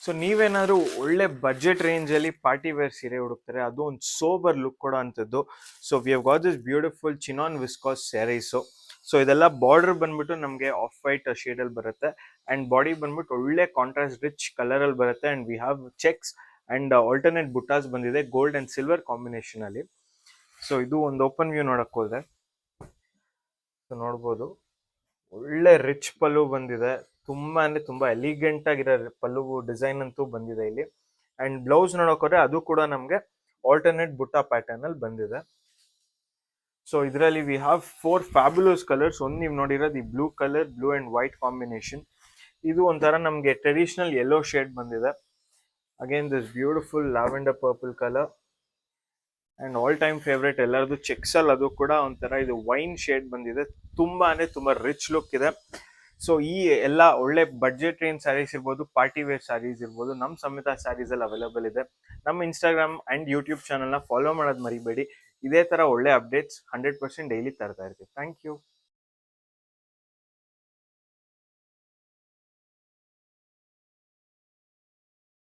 So ನೀವೇನಾದ್ರು ಒಳ್ಳೆ budget range ಅಲ್ಲಿ ಪಾರ್ಟಿ ವೇರ್ ಸೀರೆ ಹುಡುಕ್ತಾರೆ, ಅದು ಒಂದು ಸೋಬರ್ ಲುಕ್ ಕೊಡೋ ಅಂಥದ್ದು. So we have got this beautiful chinon viscose saris. So ಇದೆಲ್ಲ ಬಾರ್ಡರ್ ಬಂದ್ಬಿಟ್ಟು ನಮಗೆ ಆಫ್ ವೈಟ್ ಶೇಡ್ ಅಲ್ಲಿ ಬರುತ್ತೆ, ಅಂಡ್ ಬಾಡಿ ಬಂದ್ಬಿಟ್ಟು ಒಳ್ಳೆ ಕಾಂಟ್ರಾಸ್ಟ್ ರಿಚ್ ಕಲರ್ ಅಲ್ಲಿ ಬರುತ್ತೆ. And we have checks and alternate buttas ಬಂದಿದೆ ಗೋಲ್ಡ್ ಅಂಡ್ ಸಿಲ್ವರ್ ಕಾಂಬಿನೇಷನ್ ಅಲ್ಲಿ. ಸೊ ಇದು ಒಂದು ಓಪನ್ ವ್ಯೂ ನೋಡಕ್ ಹೋದ್ರೆ ನೋಡ್ಬೋದು, ಒಳ್ಳೆ ರಿಚ್ ಪಲ್ಲು ಬಂದಿದೆ. ತುಂಬಾ ಅಂದ್ರೆ ತುಂಬಾ ಎಲಿಗೆಂಟ್ ಆಗಿರೋ ಪಲ್ಲು ಡಿಸೈನ್ ಅಂತೂ ಬಂದಿದೆ ಇಲ್ಲಿ. ಅಂಡ್ ಬ್ಲೌಸ್ ನೋಡಕ್ ಹೋದ್ರೆ ಅದು ಕೂಡ ನಮ್ಗೆ ಆಲ್ಟರ್ನೇಟ್ ಬುಟ್ಟ ಪ್ಯಾಟರ್ನ್ ಅಲ್ಲಿ ಬಂದಿದೆ. ಸೊ ಇದರಲ್ಲಿ ವಿ ಹ್ಯಾವ್ 4 ಫ್ಯಾಬ್ಯುಲಸ್ ಕಲರ್ಸ್. ಒಂದು ನೀವು ನೋಡಿರೋದು ಈ blue colour, blue and white combination. ಇದು ಒಂಥರ ನಮ್ಗೆ ಟ್ರೆಡಿಷನಲ್ ಯೆಲ್ಲೋ ಶೇಡ್ ಬಂದಿದೆ. Again this beautiful lavender purple colour and all time favourite ಎಲ್ಲರದು ಚೆಕ್ಸ್ ಅಲ್ಲಿ ಅದು ಕೂಡ ಒಂಥರ ಇದು ವೈನ್ ಶೇಡ್ ಬಂದಿದೆ. ತುಂಬಾ ಅಂದ್ರೆ ತುಂಬಾ ರಿಚ್ ಲುಕ್ ಇದೆ. ಸೊ ಈ ಎಲ್ಲ ಒಳ್ಳೆ ಬಡ್ಜೆಟ್ ರೇಂಜ್ ಸ್ಯಾರೀಸ್ ಇರ್ಬೋದು, ಪಾರ್ಟಿ ವೇರ್ ಸ್ಯಾರೀಸ್ ಇರ್ಬೋದು, ನಮ್ಮ ಸಮೇತ ಸ್ಯಾರೀಸ್ ಅಲ್ಲಿ ಅವೈಲೇಬಲ್ ಇದೆ. ನಮ್ಮ ಇನ್ಸ್ಟಾಗ್ರಾಮ್ ಅಂಡ್ ಯೂಟ್ಯೂಬ್ ಚಾನಲ್ನ ಫಾಲೋ ಮಾಡೋದು ಮರಿಬೇಡಿ. ಇದೇ ತರ ಒಳ್ಳೆ ಅಪ್ಡೇಟ್ಸ್ 100% ಡೈಲಿ ತರ್ತಾ ಇರ್ತೀವಿ. Thank you.